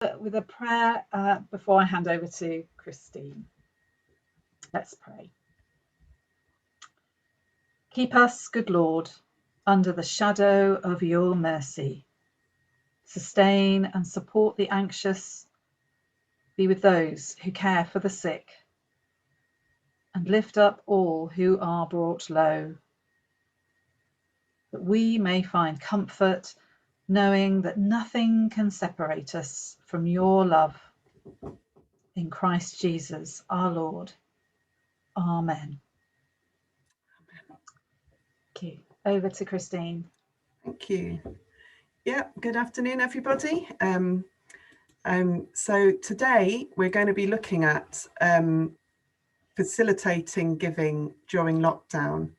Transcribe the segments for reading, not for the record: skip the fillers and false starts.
with a prayer before I hand over to Christine. Let's pray. Keep us, good Lord, under the shadow of your mercy. Sustain and support the anxious. Be with those who care for the sick. And lift up all who are brought low, that we may find comfort knowing that nothing can separate us from your love. In Christ Jesus, our Lord. Amen. Thank you. Over to Christine. Thank you. Yeah, good afternoon, everybody. So today we're going to be looking at facilitating giving during lockdown.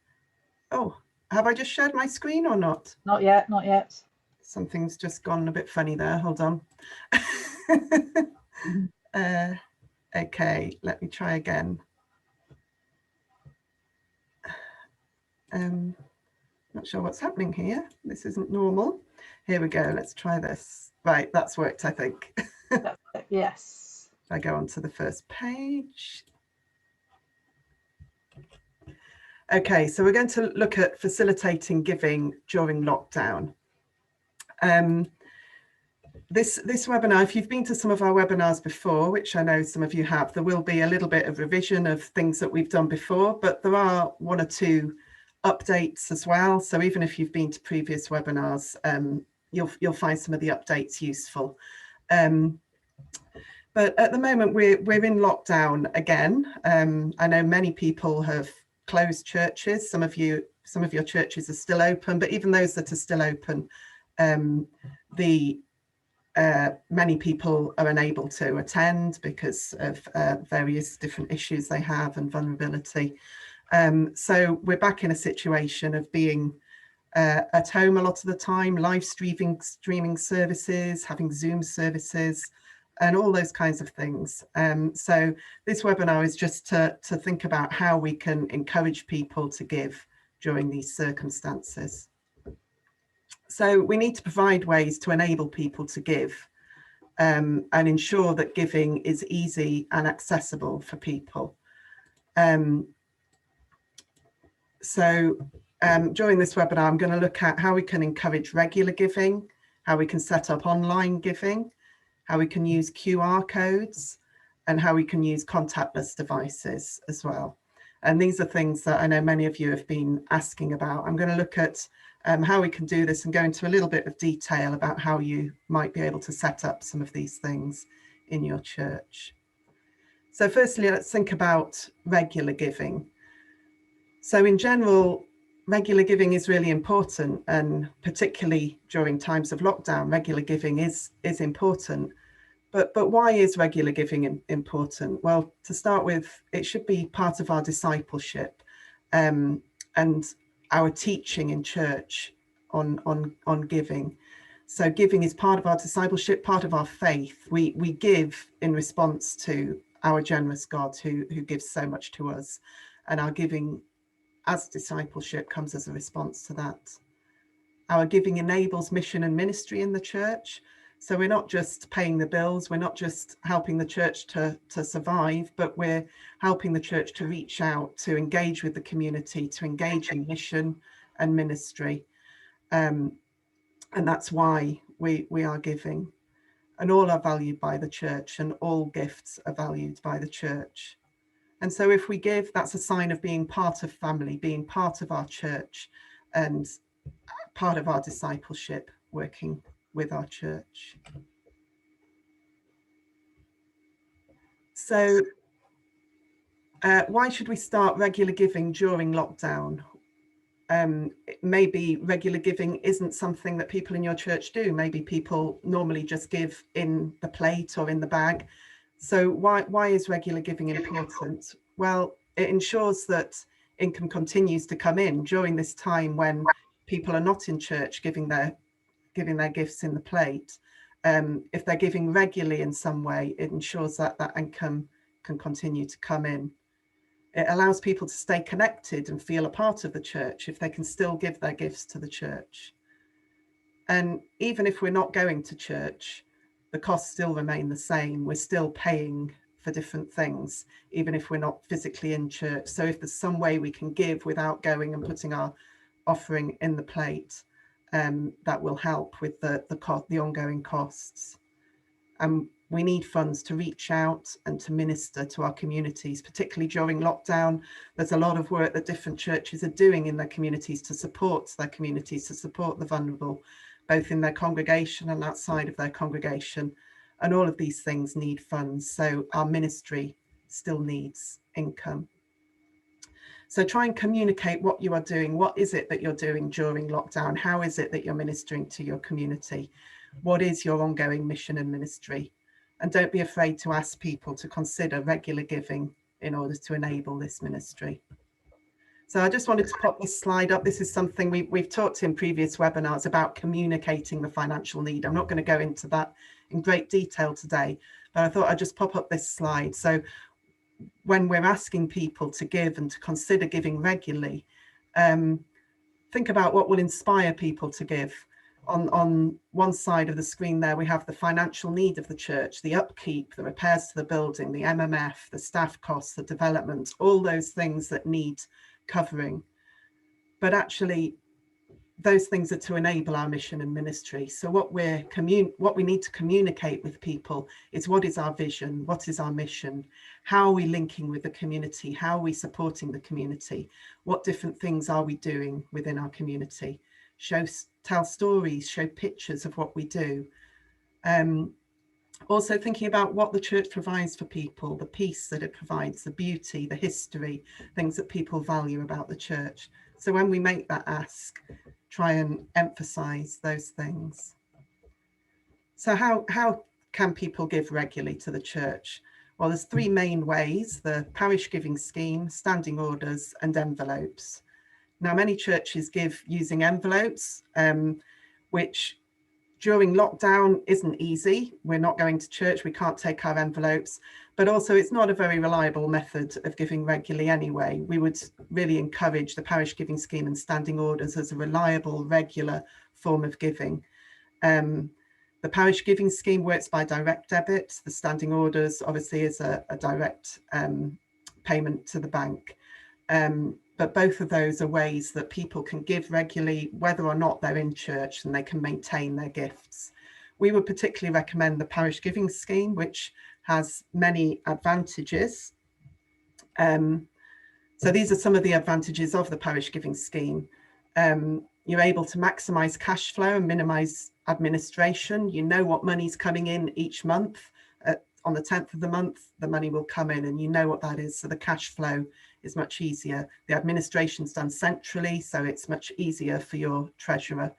Oh, have I just shared my screen or not? Not yet, not yet. Something's just gone a bit funny there. Hold on. Okay, let me try again. Not sure what's happening here. This isn't normal. Here we go. Let's try this. Right, that's worked, I think. Yes. I go on to the first page. Okay, so we're going to look at facilitating giving during lockdown. This webinar, if you've been to some of our webinars before, which I know some of you have, there will be a little bit of revision of things that we've done before, but there are one or two updates as well. So even if you've been to previous webinars, you'll find some of the updates useful. But at the moment we're in lockdown again. I know many people have closed churches. Some of your churches are still open, but even those that are still open, many people are unable to attend because of various different issues they have and vulnerability. So we're back in a situation of being at home a lot of the time, live streaming services, having Zoom services, and all those kinds of things. So this webinar is just to think about how we can encourage people to give during these circumstances. So we need to provide ways to enable people to give and ensure that giving is easy and accessible for people. During this webinar, I'm going to look at how we can encourage regular giving, how we can set up online giving, how we can use QR codes, and how we can use contactless devices as well. And these are things that I know many of you have been asking about. I'm going to look at how we can do this and go into a little bit of detail about how you might be able to set up some of these things in your church. So firstly, let's think about regular giving. So in general, regular giving is really important, and particularly during times of lockdown, regular giving is important. But why is regular giving important? Well, to start with, it should be part of our discipleship and our teaching in church on giving. So giving is part of our discipleship, part of our faith. We give in response to our generous God who gives so much to us, and our giving as discipleship comes as a response to that. Our giving enables mission and ministry in the church. So we're not just paying the bills, we're not just helping the church to survive, but we're helping the church to reach out, to engage with the community, to engage in mission and ministry. And that's why we are giving. And all are valued by the church, and all gifts are valued by the church. And so if we give, that's a sign of being part of family, being part of our church, and part of our discipleship, working with our church. So why should we start regular giving during lockdown? Maybe regular giving isn't something that people in your church do. Maybe people normally just give in the plate or in the bag. So why is regular giving important? Well, it ensures that income continues to come in during this time when people are not in church giving their gifts in the plate. If they're giving regularly in some way, it ensures that that income can continue to come in. It allows people to stay connected and feel a part of the church if they can still give their gifts to the church. And even if we're not going to church, the costs still remain the same. We're still paying for different things, even if we're not physically in church. So if there's some way we can give without going and putting our offering in the plate, that will help with the ongoing costs. And we need funds to reach out and to minister to our communities, particularly during lockdown. There's a lot of work that different churches are doing in their communities to support the vulnerable, both in their congregation and outside of their congregation. And all of these things need funds. So our ministry still needs income. So try and communicate what you are doing. What is it that you're doing during lockdown? How is it that you're ministering to your community? What is your ongoing mission and ministry? And don't be afraid to ask people to consider regular giving in order to enable this ministry. So I just wanted to pop this slide up. This is something we've talked in previous webinars about communicating the financial need. I'm not going to go into that in great detail today, but I thought I'd just pop up this slide. So when we're asking people to give and to consider giving regularly, think about what will inspire people to give. On one side of the screen there, we have the financial need of the church, the upkeep, the repairs to the building, the MMF, the staff costs, the development, all those things that need covering. But actually, those things are to enable our mission and ministry. So what we need to communicate with people is, what is our vision? What is our mission? How are we linking with the community? How are we supporting the community? What different things are we doing within our community? Tell stories, show pictures of what we do. Also thinking about what the church provides for people, the peace that it provides, the beauty, the history, things that people value about the church. So when we make that ask, try and emphasize those things. So how can people give regularly to the church? Well, there's three main ways: the parish giving scheme, standing orders, and envelopes. Now, many churches give using envelopes, which during lockdown isn't easy. We're not going to church, we can't take our envelopes, but also it's not a very reliable method of giving regularly anyway. We would really encourage the parish giving scheme and standing orders as a reliable, regular form of giving. The parish giving scheme works by direct debit. The standing orders obviously is a direct payment to the bank. But both of those are ways that people can give regularly, whether or not they're in church, and they can maintain their gifts. We would particularly recommend the parish giving scheme, which has many advantages. So these are some of the advantages of the parish giving scheme. You're able to maximise cash flow and minimise administration. You know what money's coming in each month. On the 10th of the month, the money will come in and you know what that is. So the cash flow is much easier. The administration's done centrally, so it's much easier for your treasurer.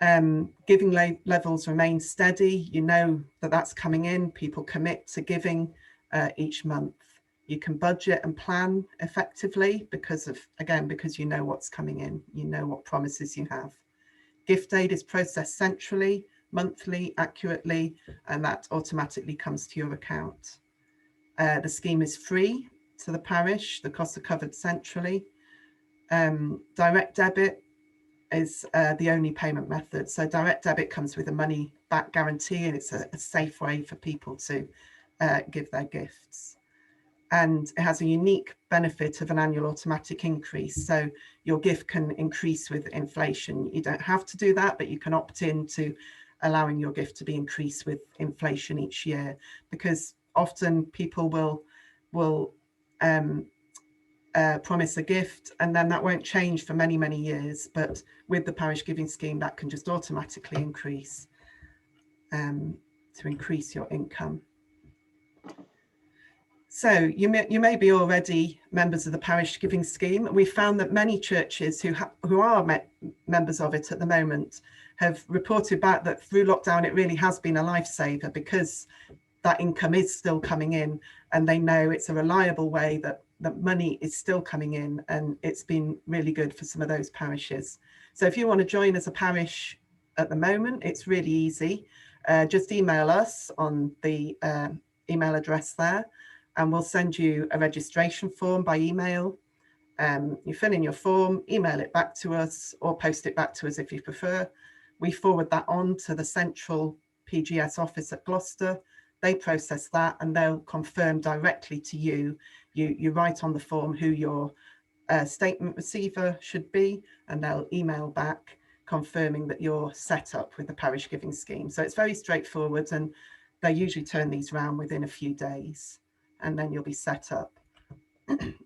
Giving levels remain steady. You know that that's coming in. People commit to giving each month. You can budget and plan effectively because you know what's coming in. You know what promises you have. Gift aid is processed centrally, monthly, accurately, and that automatically comes to your account. The scheme is free to the parish. The costs are covered centrally. Direct debit is the only payment method. So direct debit comes with a money back guarantee, and it's a safe way for people to give their gifts. And it has a unique benefit of an annual automatic increase. So your gift can increase with inflation. You don't have to do that, but you can opt in to allowing your gift to be increased with inflation each year, because often people will promise a gift and then that won't change for many, many years. But with the parish giving scheme, that can just automatically increase to increase your income. So you may be already members of the parish giving scheme. We found that many churches who are members of it at the moment have reported back that through lockdown it really has been a lifesaver, because that income is still coming in and they know it's a reliable way that money is still coming in, and it's been really good for some of those parishes. So if you want to join as a parish at the moment, it's really easy. Just email us on the email address there, and we'll send you a registration form by email. You fill in your form, email it back to us, or post it back to us if you prefer. We forward that on to the central PGS office at Gloucester. They process that and they'll confirm directly to you. You write on the form who your statement receiver should be, and they'll email back confirming that you're set up with the parish giving scheme. So it's very straightforward, and they usually turn these around within a few days, and then you'll be set up.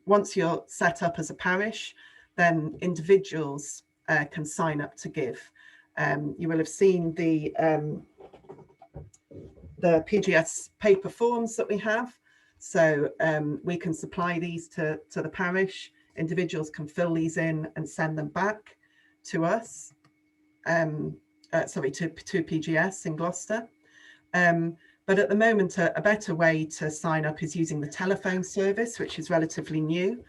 Once you're set up as a parish, then individuals can sign up to give. You will have seen the PGS paper forms that we have. So we can supply these to the parish. Individuals can fill these in and send them back to us, to PGS in Gloucester. But at the moment, a better way to sign up is using the telephone service, which is relatively new.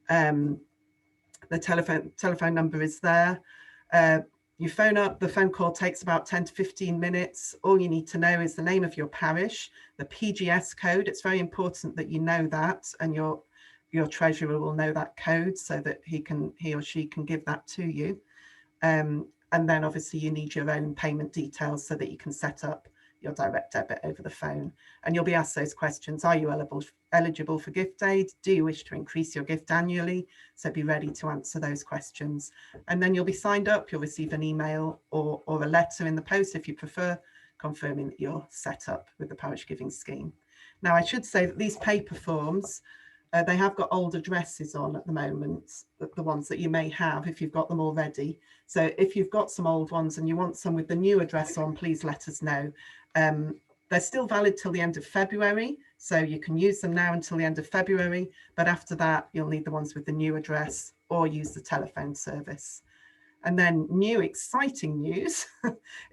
The telephone number is there. You phone up, the phone call takes about 10 to 15 minutes. All you need to know is the name of your parish, the PGS code. It's very important that you know that, and your treasurer will know that code so that he or she can give that to you. And then obviously you need your own payment details so that you can set up your direct debit over the phone. And you'll be asked those questions. Are you eligible for gift aid? Do you wish to increase your gift annually? So be ready to answer those questions. And then you'll be signed up. You'll receive an email or a letter in the post if you prefer, confirming that you're set up with the parish giving scheme. Now, I should say that these paper forms, they have got old addresses on at the moment, the ones that you may have if you've got them already. So if you've got some old ones and you want some with the new address on, please let us know. They're still valid till the end of February, so you can use them now until the end of February, but after that you'll need the ones with the new address or use the telephone service. And then new exciting news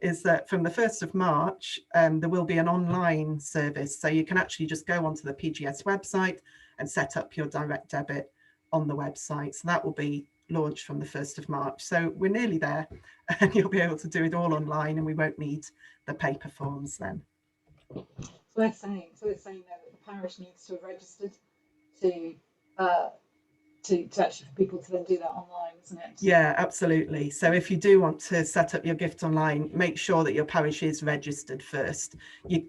is that from the 1st of March, there will be an online service. So you can actually just go onto the PGS website and set up your direct debit on the website. So that will be launched from the 1st of March. So we're nearly there, and you'll be able to do it all online, and we won't need the paper forms then. So it's saying there that the parish needs to have registered to actually for people to then do that online, isn't it? Yeah, absolutely. So if you do want to set up your gift online, make sure that your parish is registered first. I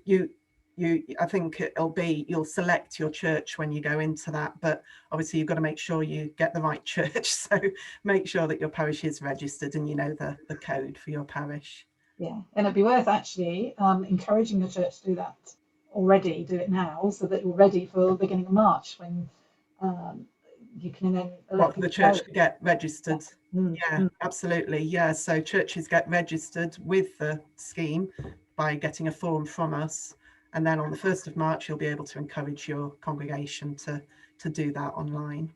think you'll select your church when you go into that, but obviously you've got to make sure you get the right church. So make sure that your parish is registered and you know the code for your parish. Yeah, and it'd be worth actually encouraging the church to do that already, do it now, so that you're ready for the beginning of March when you can then let the church get registered. Yeah. Absolutely. Yeah, so churches get registered with the scheme by getting a form from us, and then on the 1st of March you'll be able to encourage your congregation to do that online.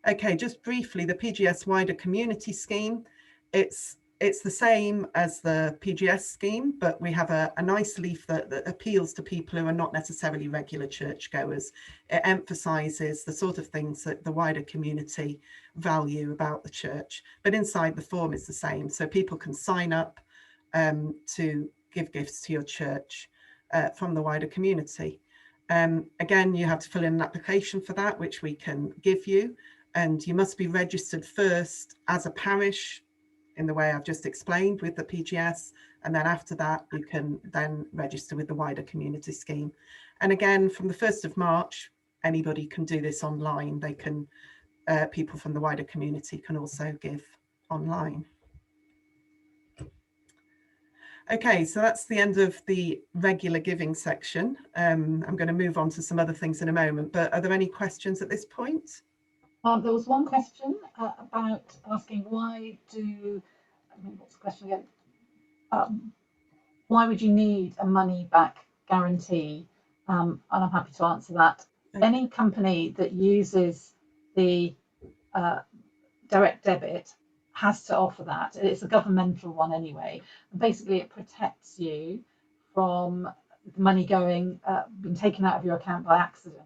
Okay, just briefly, the PGS wider community scheme, it's the same as the PGS scheme, but we have a nice leaflet that appeals to people who are not necessarily regular churchgoers. It emphasises the sort of things that the wider community value about the church, but inside the form is the same. So people can sign up to give gifts to your church from the wider community. Again, you have to fill in an application for that, which we can give you, and you must be registered first as a parish in the way I've just explained with the PGS, and then after that you can then register with the wider community scheme. And again, from the 1st of March, anybody can do this online. They can, people from the wider community can also give online. Okay, so that's the end of the regular giving section. I'm going to move on to some other things in a moment, but are there any questions at this point? There was one question about asking what's the question again? Why would you need a money back guarantee? And I'm happy to answer that. Okay. Any company that uses the direct debit has to offer that. It's a governmental one anyway. And basically, it protects you from the money being taken out of your account by accident.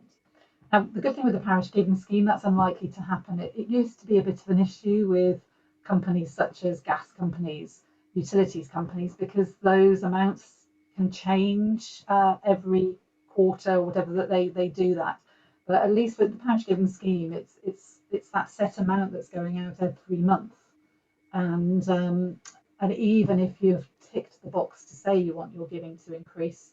Now, the good thing with the parish giving scheme, that's unlikely to happen. It used to be a bit of an issue with companies such as gas companies, utilities companies, because those amounts can change every quarter or whatever, that they do that. But at least with the parish giving scheme, it's that set amount that's going out every month, and even if you've ticked the box to say you want your giving to increase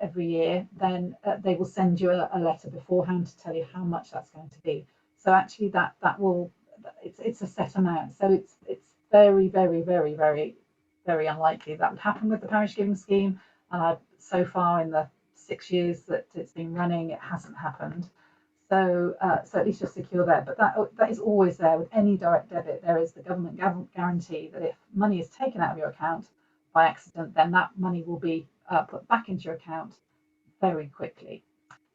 every year, then they will send you a letter beforehand to tell you how much that's going to be. So actually that will, it's a set amount. So it's very, very, very, very, very unlikely that would happen with the parish giving scheme. And so far in the 6 years that it's been running, it hasn't happened. So at least you're secure there. But that is always there with any direct debit. There is the government guarantee that if money is taken out of your account by accident, then that money will be put back into your account very quickly.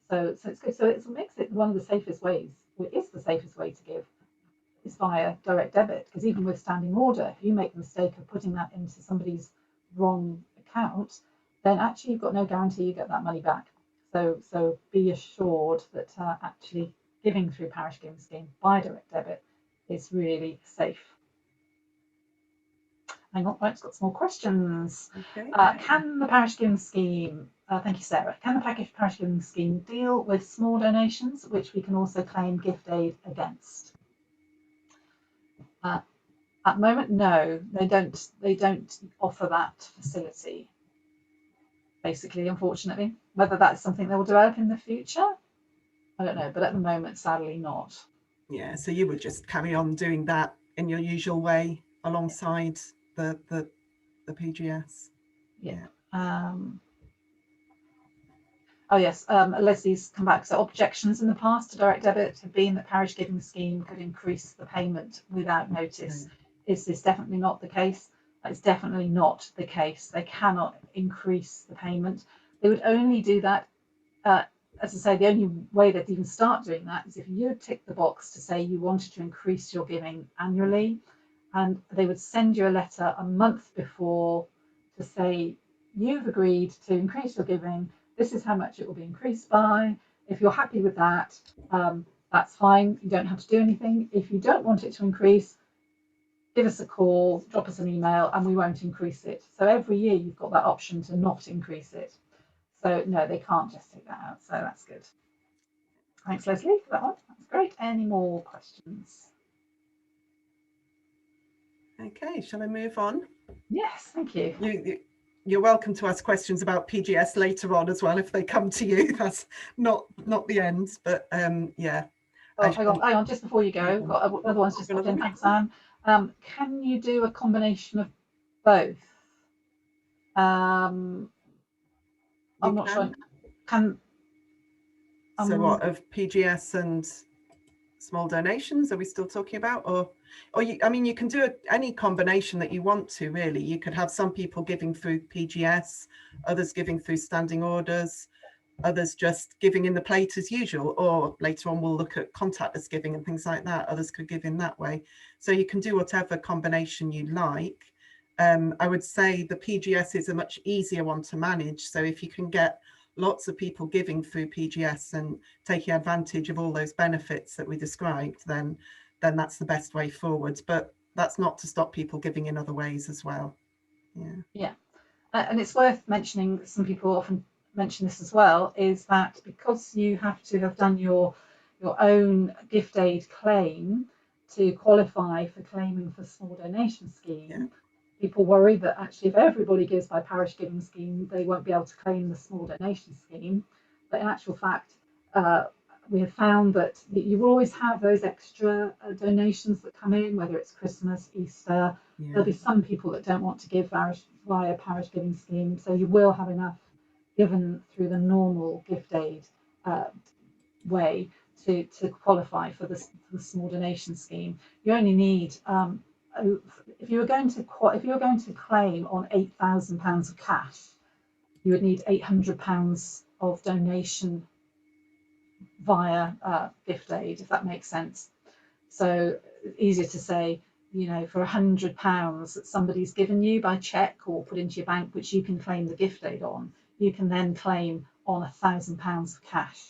So it's good. So it makes it one of the safest ways. It is the safest way to give is via direct debit, because even with standing order, if you make the mistake of putting that into somebody's wrong account, then actually you've got no guarantee you get that money back. So be assured that actually giving through parish giving scheme by direct debit is really safe. Hang on, right, it's got some more questions. Okay. Can the parish giving scheme, thank you, Sarah, can the parish giving scheme deal with small donations, which we can also claim gift aid against? At the moment, no, they don't offer that facility, basically, unfortunately. Whether that's something they will develop in the future, I don't know, but at the moment, sadly not. Yeah, so you would just carry on doing that in your usual way alongside the PGS. Yeah. Oh yes, Leslie's come back. So objections in the past to direct debit have been that parish giving scheme could increase the payment without notice. Is this definitely not the case? It's definitely not the case. They cannot increase the payment. They would only do that, as I say, the only way they'd even start doing that is if you tick the box to say you wanted to increase your giving annually, and they would send you a letter a month before to say you've agreed to increase your giving. This is how much it will be increased by. If you're happy with that, that's fine. You don't have to do anything. If you don't want it to increase, give us a call, drop us an email, and we won't increase it. So every year you've got that option to not increase it. So no, they can't just take that out. So that's good. Thanks, Leslie, for that one. That's great. Any more questions? Okay, shall I move on? Yes, thank you. You're welcome to ask questions about PGS later on as well if they come to you. That's not the end, but yeah. Oh, hang on, just before you go, got another one's just popped in. Thanks, Anne. Can you do a combination of both? I'm not sure. So what, of PGS and small donations are we still talking about, or I mean, you can do any combination that you want to, really. You could have some people giving through PGS, others giving through standing orders, others just giving in the plate as usual, or later on we'll look at contactless giving and things like that. Others could give in that way. So you can do whatever combination you like. I would say the PGS is a much easier one to manage. So if you can get lots of people giving through PGS and taking advantage of all those benefits that we described, then that's the best way forward. But that's not to stop people giving in other ways as well. Yeah. And it's worth mentioning, some people often mention this as well, is that because you have to have done your own gift aid claim to qualify for claiming for small donation scheme, people worry that actually if everybody gives by parish giving scheme, they won't be able to claim the small donation scheme. But in actual fact, we have found that you will always have those extra donations that come in, whether it's Christmas, Easter. There'll be some people that don't want to give via parish giving scheme, so you will have enough given through the normal gift aid way to qualify for the small donation scheme. You only need if you were going to claim on £8,000 of cash, you would need £800 of donation via gift aid, if that makes sense. So easier to say, you know, for £100 that somebody's given you by cheque or put into your bank, which you can claim the gift aid on, you can then claim on £1,000 of cash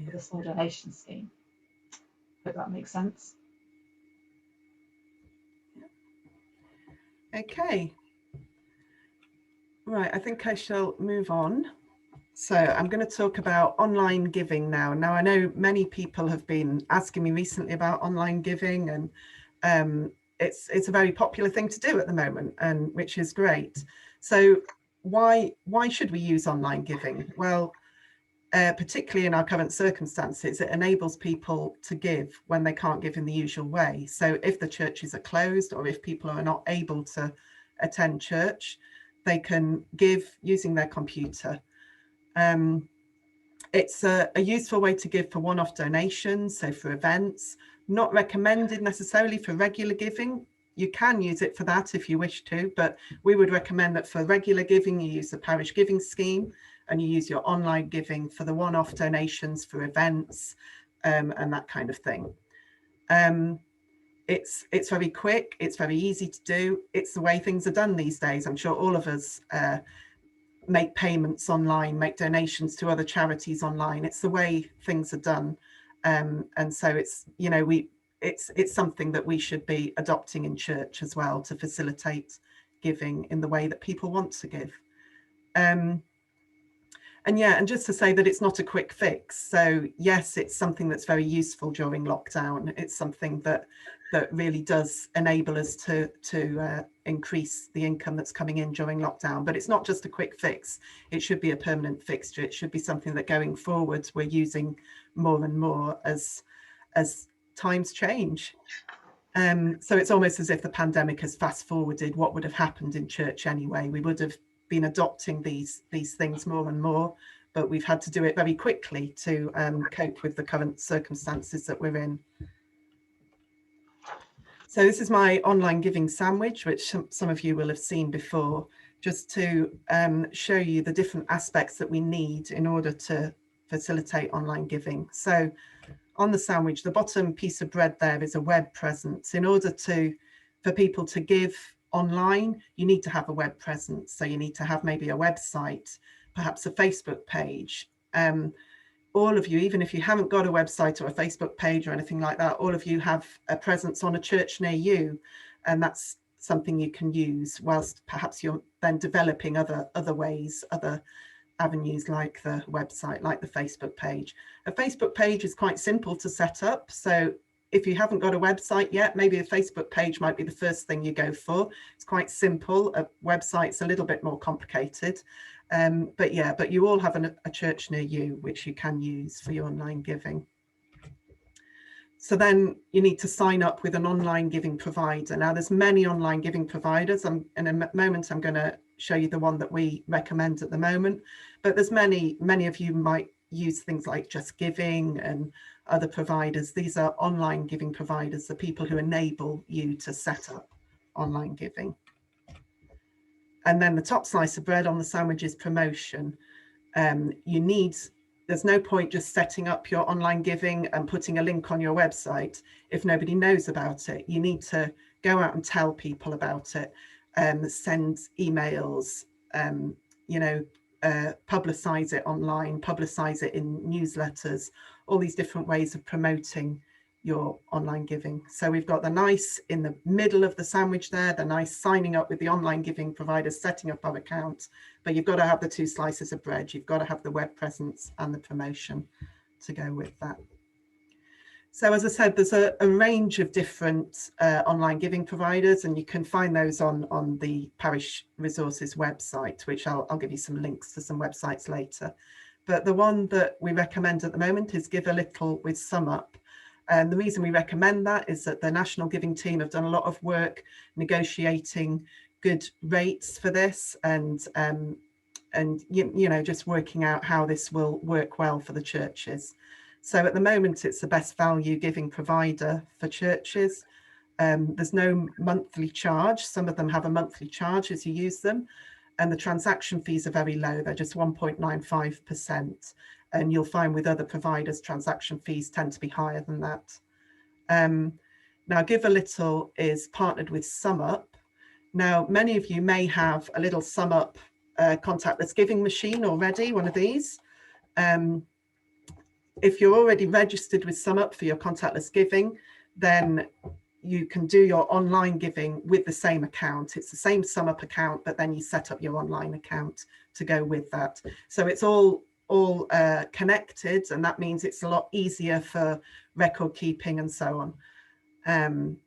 for the small donation scheme. Hope that makes sense. Okay. Right, I think I shall move on. So I'm going to talk about online giving now. Now, I know many people have been asking me recently about online giving, and it's a very popular thing to do at the moment, and which is great. So why should we use online giving? Well, particularly in our current circumstances, it enables people to give when they can't give in the usual way. So if the churches are closed, or if people are not able to attend church, they can give using their computer. It's a useful way to give for one-off donations, so for events. Not recommended necessarily for regular giving. You can use it for that if you wish to, but we would recommend that for regular giving, you use the parish giving scheme, and you use your online giving for the one-off donations for events, and that kind of thing. It's very quick, it's very easy to do. It's the way things are done these days. I'm sure all of us make payments online, make donations to other charities online. It's the way things are done, and so it's, you know, it's something that we should be adopting in church as well, to facilitate giving in the way that people want to give. And yeah, and just to say that it's not a quick fix. So yes, it's something that's very useful during lockdown. It's something that really does enable us to increase the income that's coming in during lockdown. But it's not just a quick fix. It should be a permanent fixture. It should be something that going forward we're using more and more as times change. So it's almost as if the pandemic has fast forwarded what would have happened in church anyway. We would have been adopting these things more and more, but we've had to do it very quickly to cope with the current circumstances that we're in. So this is my online giving sandwich, which some of you will have seen before, just to show you the different aspects that we need in order to facilitate online giving. So on the sandwich, the bottom piece of bread there is a web presence. In order for people to give online, you need to have a web presence. So you need to have maybe a website, perhaps a Facebook page. All of you, even if you haven't got a website or a Facebook page or anything like that, all of you have a presence on a church near you, and that's something you can use whilst perhaps you're then developing other ways, other avenues like the website, like the Facebook page. A Facebook page is quite simple to set up. So if you haven't got a website yet, maybe a Facebook page might be the first thing you go for. It's quite simple. A website's a little bit more complicated. But you all have a church near you, which you can use for your online giving. So then you need to sign up with an online giving provider. Now there's many online giving providers. In a moment, I'm going to show you the one that we recommend at the moment, but there's many of you might use things like Just Giving and other providers. These are online giving providers, the people who enable you to set up online giving. And then the top slice of bread on the sandwich is promotion. There's no point just setting up your online giving and putting a link on your website if nobody knows about it. You need to go out and tell people about it, send emails, publicize it online, publicize it in newsletters, all these different ways of promoting your online giving. So we've got the nice in the middle of the sandwich there, the nice signing up with the online giving providers, setting up our account, but you've got to have the two slices of bread. You've got to have the web presence and the promotion to go with that. So as I said, there's a range of different online giving providers, and you can find those on the Parish Resources website, which I'll give you some links to some websites later. But the one that we recommend at the moment is Give a Little with SumUp. And the reason we recommend that is that the National Giving Team have done a lot of work negotiating good rates for this, and just working out how this will work well for the churches. So at the moment, it's the best value giving provider for churches. There's no monthly charge. Some of them have a monthly charge as you use them, and the transaction fees are very low. They're just 1.95%. And you'll find with other providers, transaction fees tend to be higher than that. Now, Give a Little is partnered with SumUp. Now, many of you may have a little SumUp contactless giving machine already, one of these. If you're already registered with SumUp for your contactless giving, then you can do your online giving with the same account. It's the same SumUp account, but then you set up your online account to go with that. So it's all connected, and that means it's a lot easier for record keeping and so on.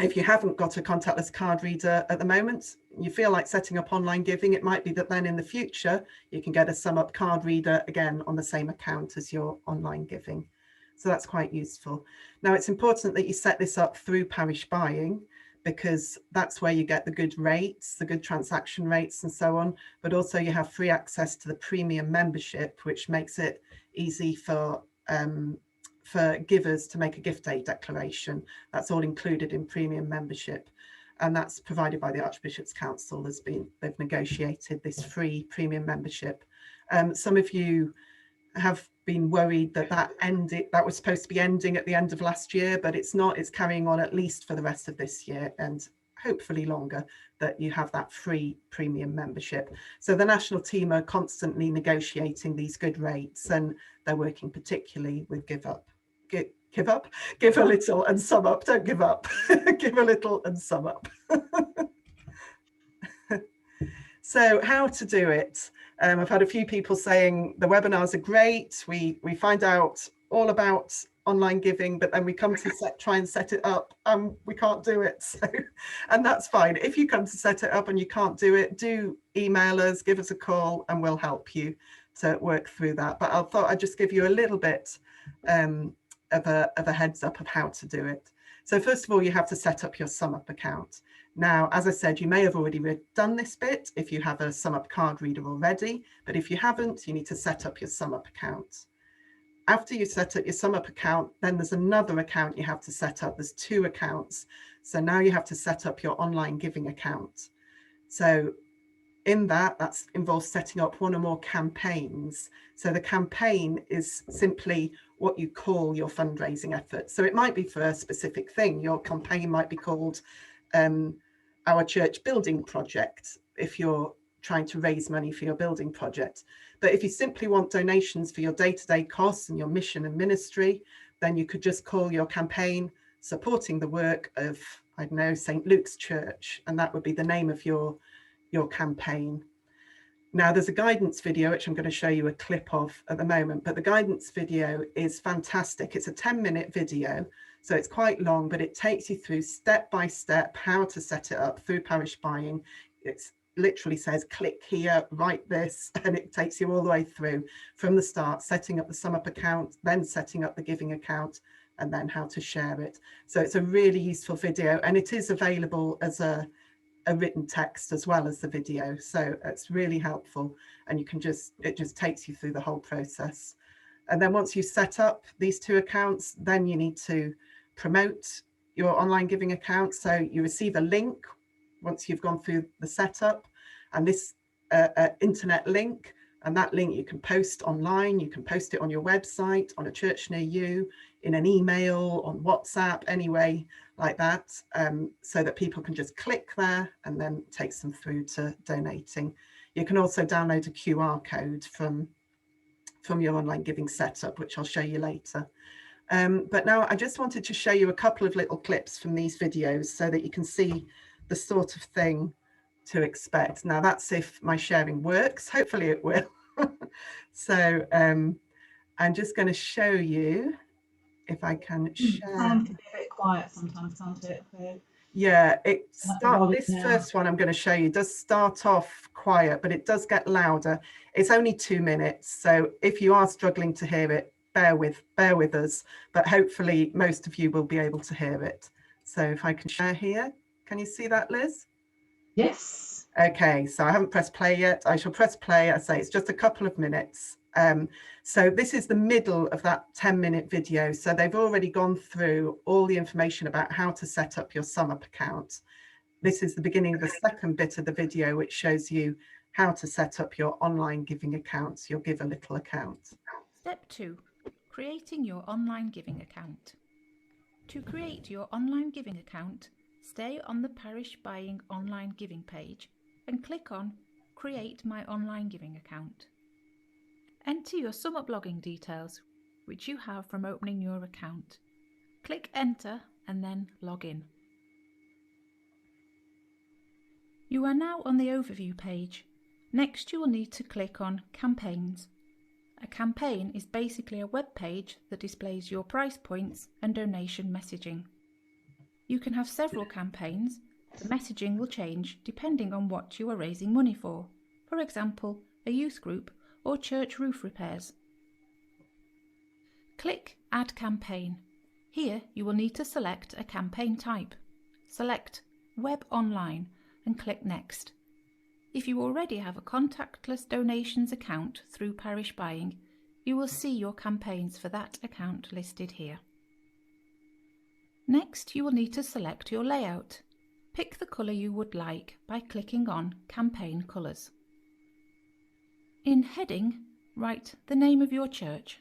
If you haven't got a contactless card reader at the moment, you feel like setting up online giving, it might be that then in the future you can get a SumUp card reader again on the same account as your online giving. So that's quite useful. Now it's important that you set this up through Parish Buying, because that's where you get the good rates, the good transaction rates and so on, but also you have free access to the premium membership, which makes it easy for givers to make a gift aid declaration. That's all included in premium membership, and that's provided by the Archbishop's Council. They've negotiated this free premium membership. Some of you have been worried that was supposed to be ending at the end of last year, but it's not. It's carrying on at least for the rest of this year, and hopefully longer, that you have that free premium membership. So the national team are constantly negotiating these good rates, and they're working particularly with Give a little and sum up. Don't give up. Give a little and sum up. So how to do it? I've had a few people saying the webinars are great. We find out all about online giving, but then we come to try and set it up and we can't do it. So, and that's fine. If you come to set it up and you can't do it, do email us, give us a call, and we'll help you to work through that. But I thought I'd just give you a little bit of a heads up of how to do it. So first of all, you have to set up your SumUp account. Now, as I said, you may have already done this bit if you have a SumUp card reader already, but if you haven't, you need to set up your SumUp account. After you set up your SumUp account, then there's another account you have to set up. There's 2 accounts. So now you have to set up your online giving account. So in that involves setting up 1 or more campaigns. So the campaign is simply what you call your fundraising effort. So it might be for a specific thing. Your campaign might be called Our Church Building Project, if you're trying to raise money for your building project. But if you simply want donations for your day-to-day costs and your mission and ministry, then you could just call your campaign Supporting the Work of, I don't know, St. Luke's Church, and that would be the name of your campaign. Now there's a guidance video, which I'm going to show you a clip of at the moment, but the guidance video is fantastic. It's a 10-minute video, so it's quite long, but it takes you through step by step how to set it up through Parish Buying. It literally says, click here, write this, and it takes you all the way through from the start, setting up the SumUp account, then setting up the giving account, and then how to share it. So it's a really useful video, and it is available as a written text as well as the video, so it's really helpful, and it just takes you through the whole process. And then once you set up these 2 accounts, then you need to promote your online giving account. So you receive a link once you've gone through the setup, and this internet link, and that link you can post online, you can post it on your website, on a church near you, in an email, on WhatsApp, anyway like that, so that people can just click there and then it takes them through to donating. You can also download a QR code from your online giving setup, which I'll show you later. But now I just wanted to show you a couple of little clips from these videos so that you can see the sort of thing to expect. Now that's if my sharing works. Hopefully it will. So I'm just going to show you if I can share. Can be a bit quiet sometimes, can't it? So yeah, this first one I'm going to show you does start off quiet, but it does get louder. It's only 2 minutes, so if you are struggling to hear it, bear with us, but hopefully most of you will be able to hear it. So if I can share here, can you see that, Liz? Yes. Okay, so I haven't pressed play yet. I shall press play. I say it's just a couple of minutes. So this is the middle of that 10-minute video. So they've already gone through all the information about how to set up your SumUp account. This is the beginning of the second bit of the video, which shows you how to set up your online giving accounts, your Give a Little account. Step 2. Creating your online giving account. To create your online giving account, stay on the Parish Buying online giving page and click on Create my online giving account. Enter your SumUp login details, which you have from opening your account. Click Enter and then log in. You are now on the overview page. Next, you will need to click on Campaigns. A campaign is basically a web page that displays your price points and donation messaging. You can have several campaigns. The messaging will change depending on what you are raising money for example, a youth group or church roof repairs. Click Add Campaign. Here you will need to select a campaign type. Select Web Online and click Next. If you already have a contactless donations account through Parish Buying, you will see your campaigns for that account listed here. Next, you will need to select your layout. Pick the colour you would like by clicking on Campaign Colours. In Heading, write the name of your church.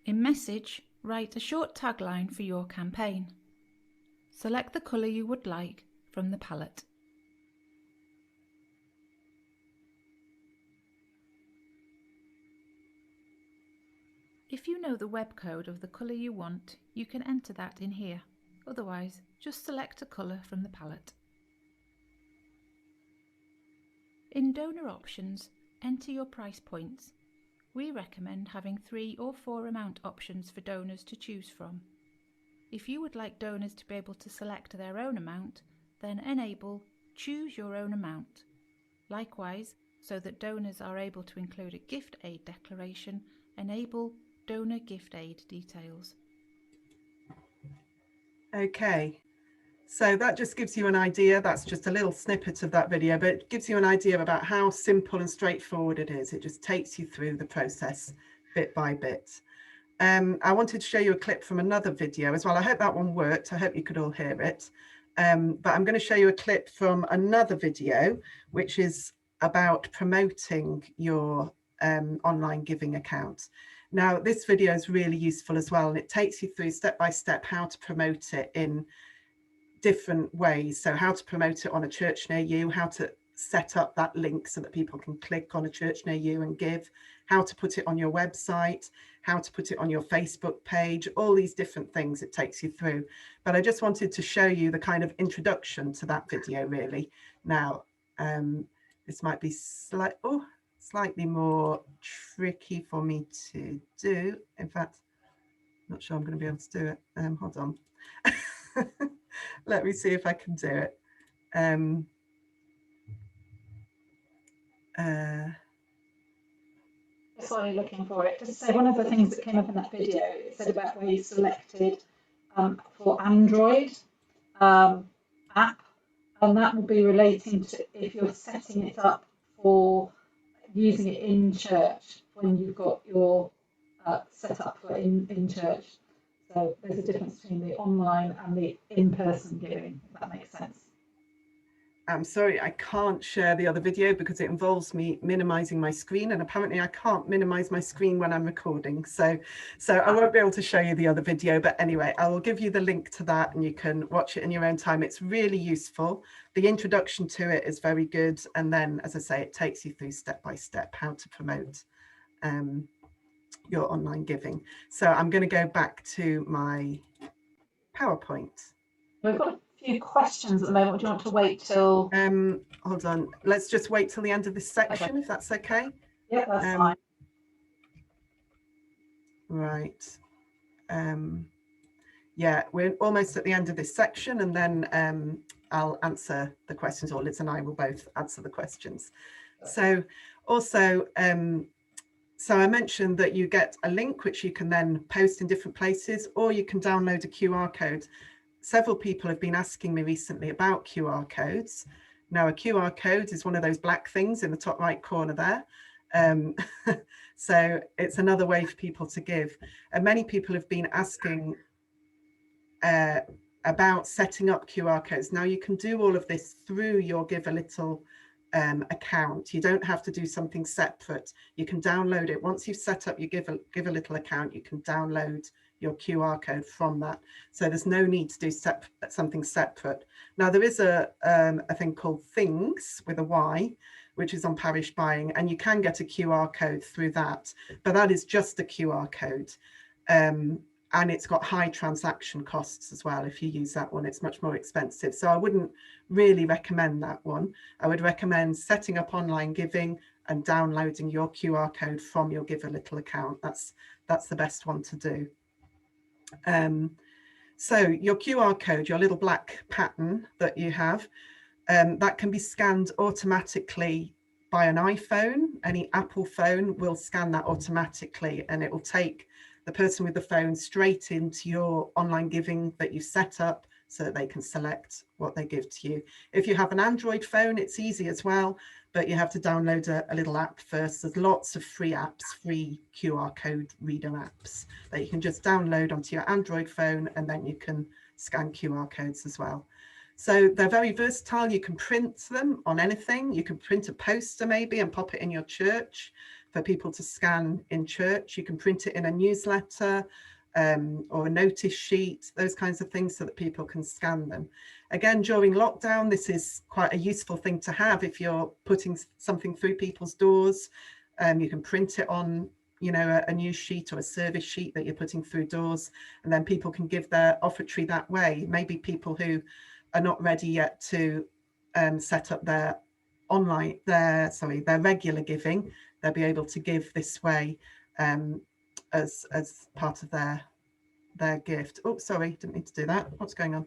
In Message, write a short tagline for your campaign. Select the colour you would like from the palette. If you know the web code of the colour you want, you can enter that in here. Otherwise, just select a colour from the palette. In Donor Options, enter your price points. We recommend having 3 or 4 amount options for donors to choose from. If you would like donors to be able to select their own amount, then enable Choose Your Own Amount. Likewise, so that donors are able to include a gift aid declaration, enable Donor Gift Aid details. Okay, so that just gives you an idea. That's just a little snippet of that video, but it gives you an idea about how simple and straightforward it is. It just takes you through the process bit by bit. I wanted to show you a clip from another video as well. I hope that one worked. I hope you could all hear it. But I'm going to show you a clip from another video, which is about promoting your online giving account. Now, this video is really useful as well, and it takes you through step by step how to promote it in different ways. So how to promote it on a church near you, how to set up that link so that people can click on a church near you and give, how to put it on your website, how to put it on your Facebook page, all these different things it takes you through. But I just wanted to show you the kind of introduction to that video really. Now, this might be slightly more tricky for me to do. In fact, I'm not sure I'm going to be able to do it. Hold on. Let me see if I can do it. Just while you're looking for it, just to say one of the things that came up in that video, it said about where you selected for Android app, and that will be relating to if you're setting it up for using it in church when you've got your set up for in church. So there's a difference between the online and the in-person giving, if that makes sense. I'm sorry, I can't share the other video because it involves me minimizing my screen, and apparently I can't minimize my screen when I'm recording. So I won't be able to show you the other video, but anyway, I will give you the link to that and you can watch it in your own time. It's really useful. The introduction to it is very good. And then, as I say, it takes you through step by step how to promote your online giving. So I'm going to go back to my PowerPoint. We've got a few questions at the moment. Do you want to wait till? Hold on. Let's just wait till the end of this section, Okay. if that's okay. Yeah, that's fine. Right. Yeah, we're almost at the end of this section, and then I'll answer the questions, or Liz and I will both answer the questions. So also, so I mentioned that you get a link which you can then post in different places, or you can download a QR code. Several people have been asking me recently about QR codes. Now, a QR code is one of those black things in the top right corner there. So it's another way for people to give. And many people have been asking about setting up QR codes. Now, you can do all of this through your Give a Little account. You don't have to do something separate. You can download it. Once you've set up your Give a Little account, you can download your QR code from that. So there's no need to do something separate. Now, there is a thing called Things with a Y, which is on Parish Buying, and you can get a QR code through that, but that is just a QR code. And it's got high transaction costs as well. If you use that one, it's much more expensive. So I wouldn't really recommend that one. I would recommend setting up online giving and downloading your QR code from your Give a Little account. That's the best one to do. So your QR code, your little black pattern that you have, that can be scanned automatically by an iPhone. Any Apple phone will scan that automatically, and it will take the person with the phone straight into your online giving that you've set up so that they can select what they give to you. If you have an Android phone, it's easy as well, but you have to download a little app first. There's lots of free apps, free QR code reader apps that you can just download onto your Android phone, and then you can scan QR codes as well. So they're very versatile. You can print them on anything. You can print a poster maybe and pop it in your church for people to scan in church. You can print it in a newsletter or a notice sheet, those kinds of things, so that people can scan them. Again, during lockdown, this is quite a useful thing to have if you're putting something through people's doors. You can print it on, you know, a news sheet or a service sheet that you're putting through doors, and then people can give their offertory that way. Maybe people who are not ready yet to set up their regular giving, they'll be able to give this way as part of their gift. Oh, sorry, didn't mean to do that. What's going on?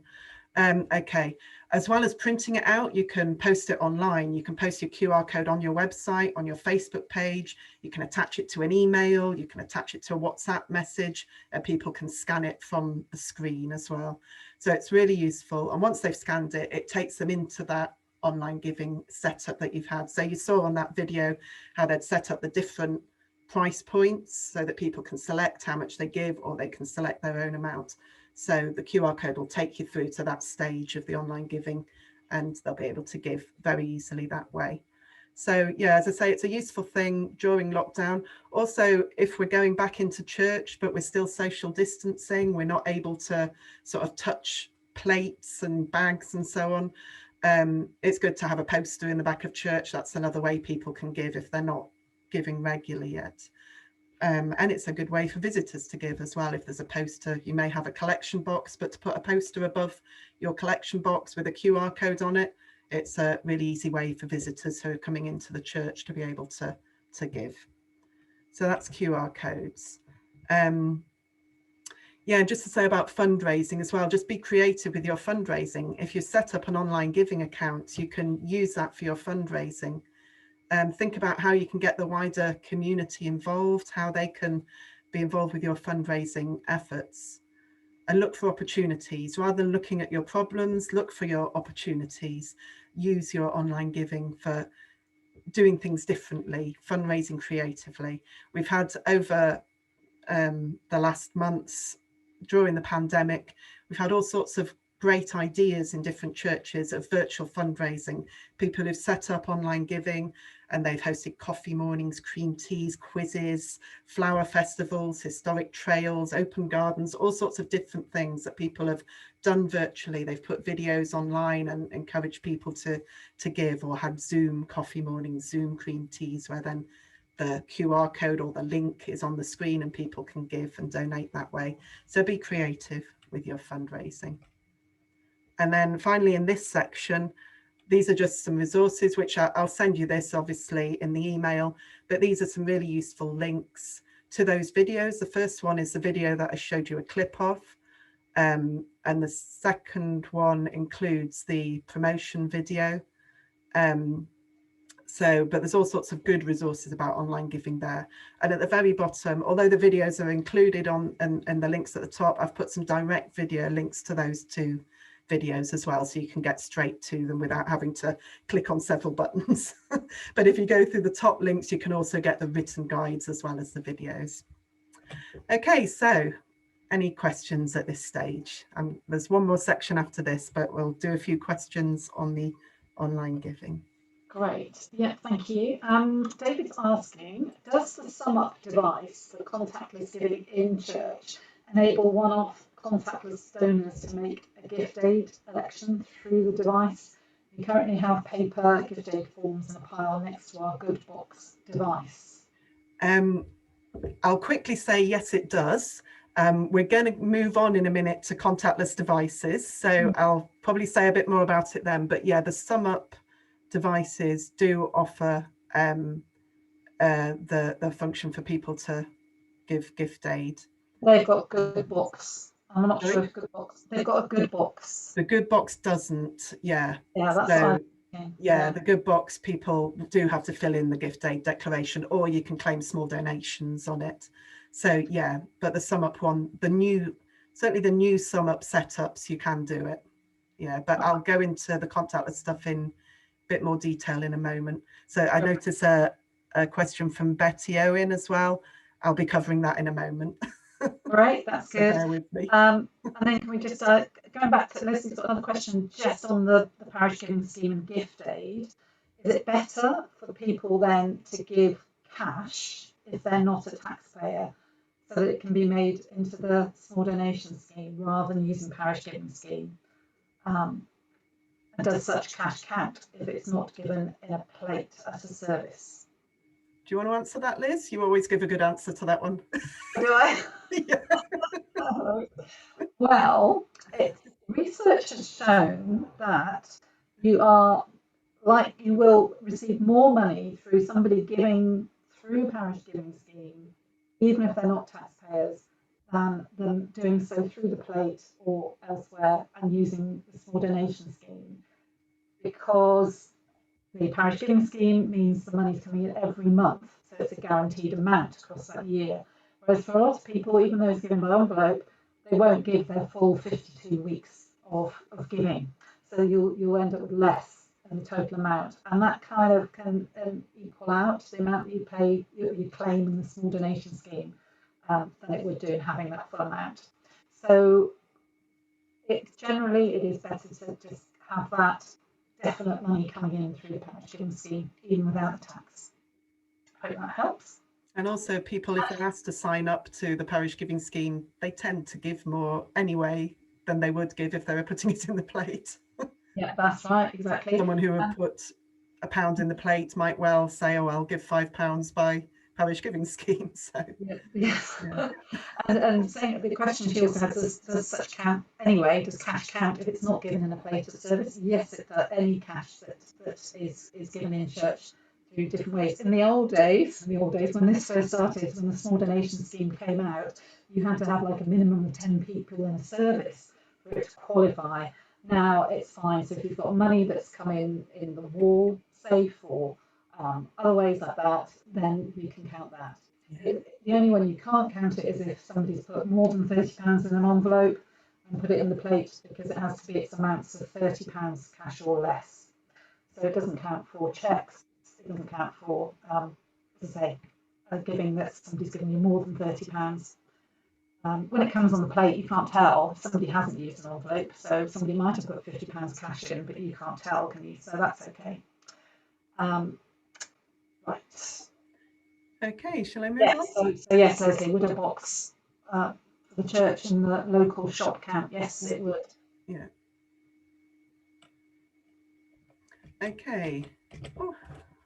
Okay, as well as printing it out, you can post it online. You can post your QR code on your website, on your Facebook page. You can attach it to an email. You can attach it to a WhatsApp message, and people can scan it from the screen as well. So it's really useful. And once they've scanned it, it takes them into that online giving setup that you've had. So you saw on that video how they'd set up the different price points so that people can select how much they give, or they can select their own amount. So the QR code will take you through to that stage of the online giving, and they'll be able to give very easily that way. So yeah, as I say, it's a useful thing during lockdown. Also, if we're going back into church, but we're still social distancing, we're not able to sort of touch plates and bags and so on. It's good to have a poster in the back of church. That's another way people can give if they're not giving regularly yet. And it's a good way for visitors to give as well. If there's a poster, you may have a collection box, but to put a poster above your collection box with a QR code on it, it's a really easy way for visitors who are coming into the church to be able to give. So that's QR codes. Yeah, just to say about fundraising as well, just be creative with your fundraising. If you set up an online giving account, you can use that for your fundraising. Think about how you can get the wider community involved, how they can be involved with your fundraising efforts, and look for opportunities. Rather than looking at your problems, look for your opportunities. Use your online giving for doing things differently, fundraising creatively. We've had over the last months during the pandemic, we've had all sorts of great ideas in different churches of virtual fundraising. People who've set up online giving, and they've hosted coffee mornings, cream teas, quizzes, flower festivals, historic trails, open gardens, all sorts of different things that people have done virtually. They've put videos online and encouraged people to give, or had Zoom coffee mornings, Zoom cream teas, where then the QR code or the link is on the screen and people can give and donate that way. So be creative with your fundraising. And then finally, in this section, these are just some resources, which I'll send you this obviously in the email, but these are some really useful links to those videos. The first one is the video that I showed you a clip of. And the second one includes the promotion video. But there's all sorts of good resources about online giving there. And at the very bottom, although the videos are included on and the links at the top, I've put some direct video links to those two videos as well, so you can get straight to them without having to click on several buttons. But if you go through the top links, you can also get the written guides as well as the videos. Okay, so any questions at this stage? There's one more section after this, but we'll do a few questions on the online giving. Great. Yeah, thank you. David's asking, does the sum up device for contactless giving in church enable one-off contactless donors to make a gift aid election through the device? We currently have paper gift aid forms in a pile next to our Good Box device. I'll quickly say yes, it does. We're going to move on in a minute to contactless devices, so I'll probably say a bit more about it then. But yeah, the sum up devices do offer the function for people to give gift aid. They've got Good Box I'm not Sorry? sure if Good Box, they've got a Good Box. The Good Box doesn't, yeah. Yeah, that's So, what I'm thinking. yeah, the Good Box, people do have to fill in the gift aid declaration, or you can claim small donations on it. So yeah, but the sum up one, certainly the new sum up setups, you can do it. Yeah, but I'll go into the contactless stuff in a bit more detail in a moment. So I notice a question from Betty Owen as well. I'll be covering that in a moment. Great, that's So good. bear with me. And then can we just, going back to Leslie's got another question just on the parish giving scheme and gift aid. Is it better for people then to give cash if they're not a taxpayer so that it can be made into the small donation scheme rather than using parish giving scheme? And does such cash count if it's not given in a plate at a service? Do you want to answer that, Liz? You always give a good answer to that one. Do I? Yeah. Well, research has shown that you will receive more money through somebody giving through parish giving scheme, even if they're not taxpayers, than doing so through the plate or elsewhere and using the small donation scheme, because the parish giving scheme means the money's coming in every month, so it's a guaranteed amount across that year. Whereas for a lot of people, even those given by envelope, they won't give their full 52 weeks of giving. So you'll end up with less than the total amount. And that kind of can equal out the amount that you pay, you claim in the small donation scheme than it would do in having that full amount. So generally it is better to just have that definite money coming in through the parish giving scheme, even without the tax. Hope that helps. And also people, if they're asked to sign up to the parish giving scheme, they tend to give more anyway than they would give if they were putting it in the plate. Yeah, that's right, exactly. Someone who would put £1 in the plate might well say, oh, I'll give £5 by parish giving scheme. So yes. Yeah. And saying the question she also has, does such count anyway? Does cash count if it's not given in a plate of service? Yes, it does. Any cash that is given in church through different ways. In the old days when this first started, when the small donation scheme came out, you had to have like a minimum of 10 people in a service for it to qualify. Now it's fine. So if you've got money that's come in the wall safe or other ways like that, then you can count that. The only one you can't count it is if somebody's put more than £30 in an envelope and put it in the plate, because it has to be its amounts of £30 cash or less. So it doesn't count for cheques. It doesn't count for, as I say, giving that somebody's given you more than £30. When it comes on the plate, you can't tell if somebody hasn't used an envelope. So somebody might have put £50 cash in, but you can't tell, can you? So that's okay. Right. Okay, shall I move on? So yes, Leslie, would a box for the church in the local shop count? Yes, it would. Yeah. Okay. Oh,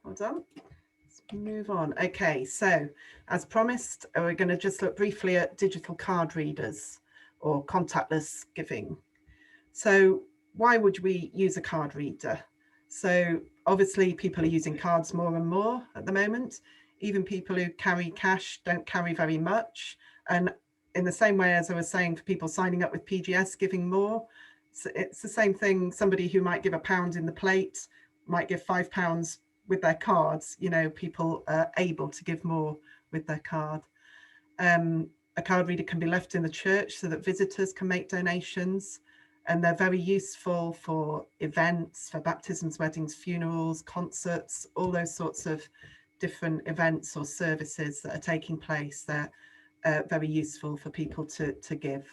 hold on. Let's move on. Okay, so as promised, we're going to just look briefly at digital card readers or contactless giving. So why would we use a card reader? So obviously people are using cards more and more at the moment. Even people who carry cash don't carry very much. And in the same way as I was saying, for people signing up with PGS, giving more, it's the same thing. Somebody who might give £1 in the plate might give £5 with their cards. You know, people are able to give more with their card. A card reader can be left in the church so that visitors can make donations. And they're very useful for events, for baptisms, weddings, funerals, concerts, all those sorts of different events or services that are taking place. They're very useful for people to give.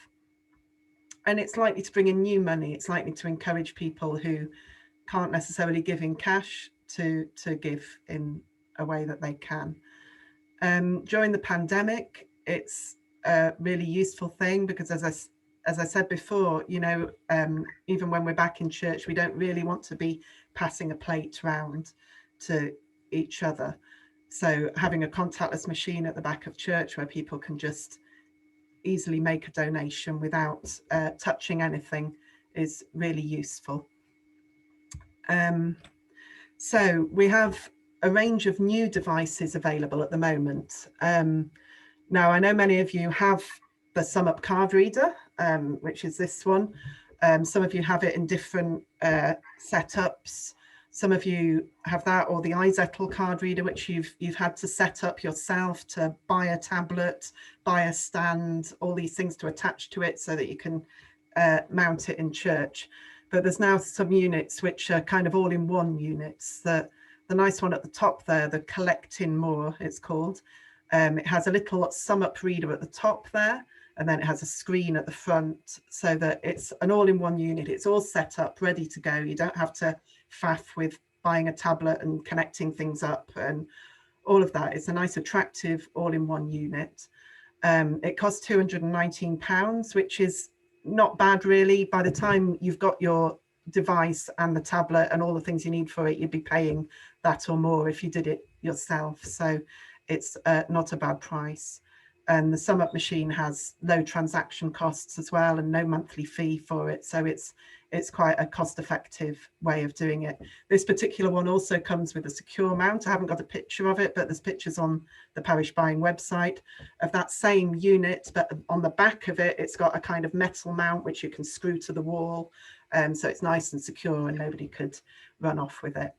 And it's likely to bring in new money. It's likely to encourage people who can't necessarily give in cash to give in a way that they can. During the pandemic, it's a really useful thing because as I said before, you know, even when we're back in church, we don't really want to be passing a plate round to each other. So having a contactless machine at the back of church where people can just easily make a donation without touching anything is really useful. So we have a range of new devices available at the moment. Now, I know many of you have the SumUp card reader which is this one. Some of you have it in different setups. Some of you have that, or the iZettle card reader, which you've had to set up yourself to buy a tablet, buy a stand, all these things to attach to it so that you can mount it in church. But there's now some units which are kind of all-in-one units. The nice one at the top there, the Collecting More, it's called. It has a little sum up reader at the top there, and then it has a screen at the front, so that it's an all-in-one unit. It's all set up, ready to go. You don't have to faff with buying a tablet and connecting things up and all of that. It's a nice, attractive all-in-one unit. It costs £219, which is not bad really. By the time you've got your device and the tablet and all the things you need for it, you'd be paying that or more if you did it yourself. So it's not a bad price. And the sum up machine has low transaction costs as well and no monthly fee for it. So it's quite a cost effective way of doing it. This particular one also comes with a secure mount. I haven't got a picture of it, but there's pictures on the Parish Buying website of that same unit, but on the back of it, it's got a kind of metal mount which you can screw to the wall. So it's nice and secure and nobody could run off with it.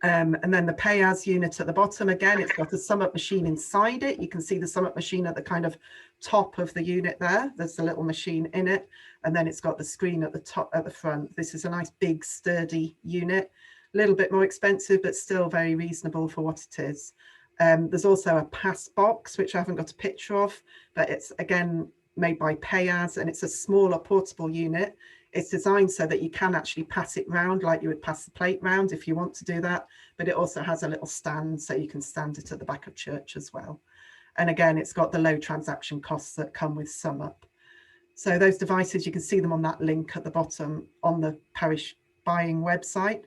And then the pay as unit at the bottom, again, it's got a sum up machine inside it. You can see the sum up machine at the kind of top of the unit there. There's a little machine in it, and then it's got the screen at the top, at the front. This is a nice big sturdy unit, a little bit more expensive, but still very reasonable for what it is. There's also a pass box, which I haven't got a picture of, but it's again made by Pay As, and it's a smaller portable unit. It's designed so that you can actually pass it round like you would pass the plate round if you want to do that. But it also has a little stand so you can stand it at the back of church as well. And again, it's got the low transaction costs that come with SumUp. So those devices, you can see them on that link at the bottom on the Parish Buying website.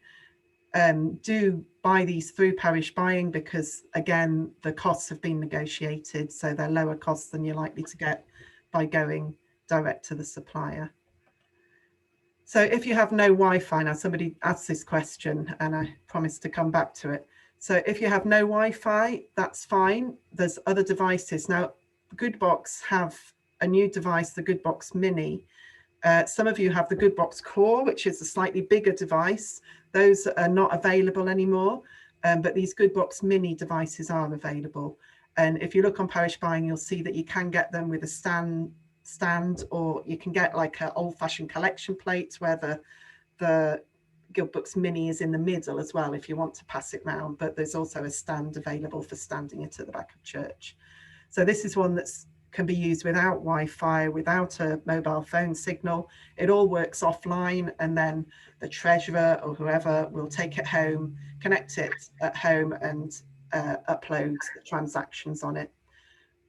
Do buy these through Parish Buying because, again, the costs have been negotiated, so they're lower costs than you're likely to get by going direct to the supplier. So if you have no Wi-Fi, now somebody asked this question and I promised to come back to it. So if you have no Wi-Fi, that's fine. There's other devices. Now, Goodbox have a new device, the Goodbox Mini. Some of you have the Goodbox Core, which is a slightly bigger device. Those are not available anymore, but these Goodbox Mini devices are available. And if you look on Parish Buying, you'll see that you can get them with a stand, or you can get like an old-fashioned collection plate where the Goodbox Mini is in the middle as well if you want to pass it round, but there's also a stand available for standing it at the back of church. So this is one that can be used without Wi-Fi, without a mobile phone signal. It all works offline, and then the treasurer or whoever will take it home, connect it at home, and upload the transactions on it.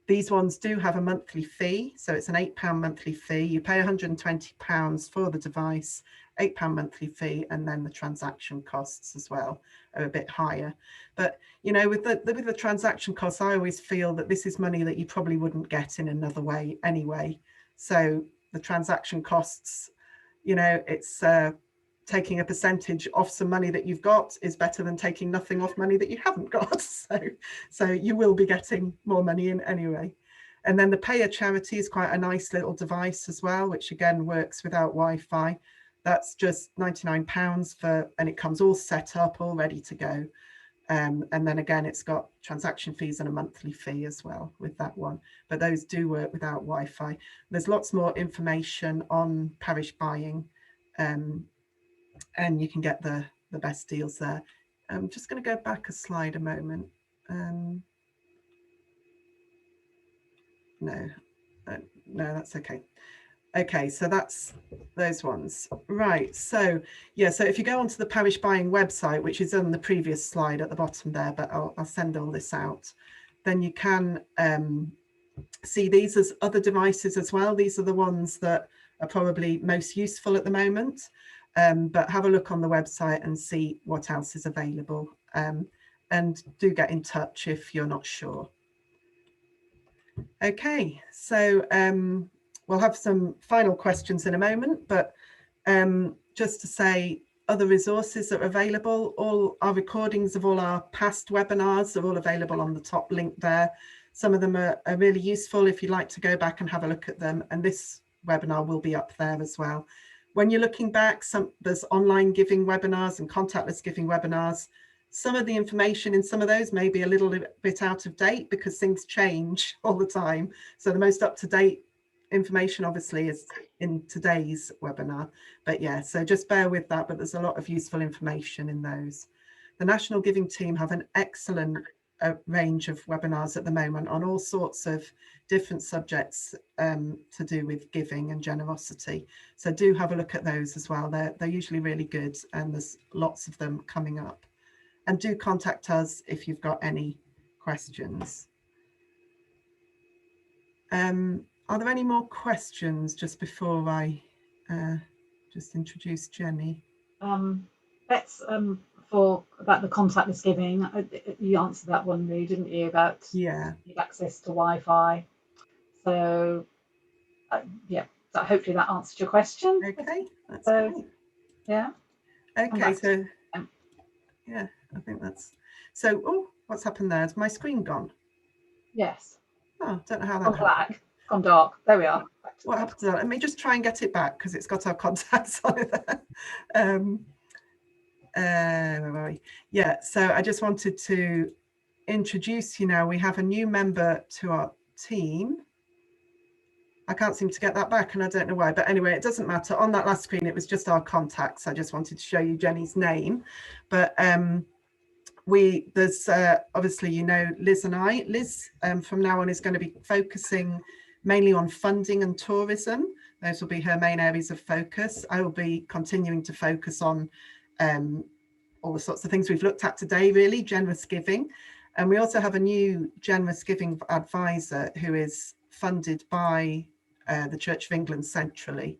These ones do have a monthly fee, so it's an £8 monthly fee. You pay £120 for the device, £8 monthly fee, and then the transaction costs as well are a bit higher. But you know, with the transaction costs, I always feel that this is money that you probably wouldn't get in another way anyway. So the transaction costs, you know, it's taking a percentage off some money that you've got is better than taking nothing off money that you haven't got. So you will be getting more money in anyway. And then the Pay a Charity is quite a nice little device as well, which again works without Wi-Fi. That's just £99 for, and it comes all set up, all ready to go. And then again, it's got transaction fees and a monthly fee as well with that one. But those do work without Wi-Fi. There's lots more information on Parish Buying, and you can get the best deals there. I'm just going to go back a slide a moment. No, that's okay. Okay, so that's those ones. Right, so yeah, so if you go onto the Parish Buying website, which is on the previous slide at the bottom there, but I'll send all this out, then you can see these as other devices as well. These are the ones that are probably most useful at the moment. But have a look on the website and see what else is available, and do get in touch if you're not sure. Okay, so we'll have some final questions in a moment, but just to say, other resources that are available, all our recordings of all our past webinars are all available on the top link there. Some of them are really useful if you'd like to go back and have a look at them, and this webinar will be up there as well. When you're looking back, there's online giving webinars and contactless giving webinars. Some of the information in some of those may be a little bit out of date because things change all the time. So the most up-to-date information obviously is in today's webinar. But yeah, so just bear with that, but there's a lot of useful information in those. The National Giving Team have an excellent range of webinars at the moment on all sorts of different subjects to do with giving and generosity. So do have a look at those as well. They're usually really good, and there's lots of them coming up. And do contact us if you've got any questions. Are there any more questions just before I just introduce Jenny? Let's about the contactless giving. You answered that one, really, didn't you? About access to Wi-Fi. So yeah, so hopefully that answered your question. Okay, that's great. Yeah. Okay, so yeah, I think that's so. Oh, what's happened there? Is my screen gone? Yes. Oh, don't know how that gone black, gone dark. There we are. What happened to that? Let me just try and get it back because it's got our contacts on it there. Where are we? Yeah, so I just wanted to introduce you now. We have a new member to our team. I can't seem to get that back and I don't know why, but anyway, it doesn't matter. On that last screen, it was just our contacts. I just wanted to show you Jenny's name. But there's obviously, you know, Liz and I. Liz from now on is going to be focusing mainly on funding and tourism. Those will be her main areas of focus. I will be continuing to focus on all the sorts of things we've looked at today, really, generous giving. And we also have a new generous giving advisor who is funded by the Church of England centrally,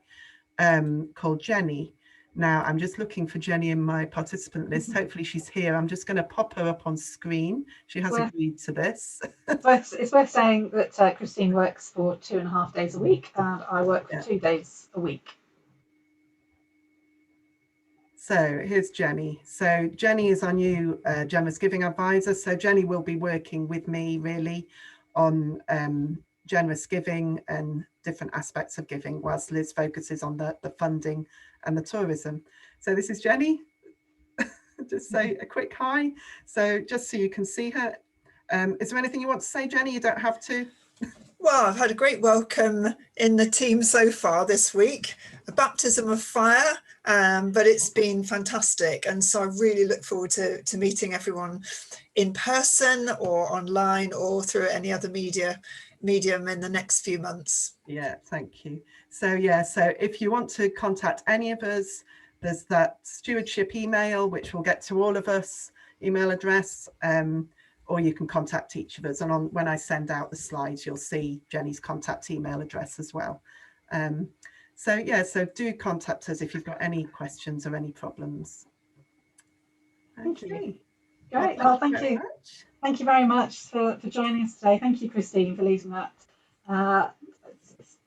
called Jenny. Now, I'm just looking for Jenny in my participant list. Hopefully she's here. I'm just going to pop her up on screen. She has agreed to this. It's worth saying that Christine works for 2.5 days a week and I work for 2 days a week. So here's Jenny. So Jenny is our new generous giving advisor. So Jenny will be working with me really on generous giving and different aspects of giving, whilst Liz focuses on the funding and the tourism. So this is Jenny. Just say a quick hi. So just so you can see her. Is there anything you want to say, Jenny? You don't have to. Well, I've had a great welcome in the team so far this week, a baptism of fire, but it's been fantastic. And so I really look forward to meeting everyone in person or online or through any other medium in the next few months. Yeah, thank you. So yeah, so if you want to contact any of us, there's that stewardship email, which will get to all of us, email address, or you can contact each of us. And when I send out the slides, you'll see Jenny's contact email address as well. So yeah, so do contact us if you've got any questions or any problems. Thank you. Great. Well, thank you. Thank you very much for joining us today. Thank you, Christine, for leading that.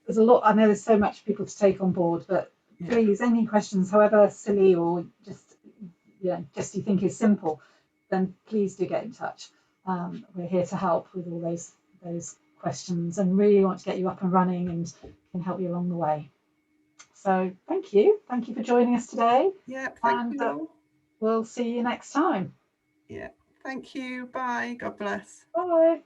There's a lot. I know there's so much people to take on board, but please, any questions, however silly or just you think is simple, then please do get in touch. We're here to help with all those questions and really want to get you up and running and can help you along the way. So thank you for joining us today. Yeah, thank you. We'll see you next time. Yeah, thank you. Bye. God bless. Bye.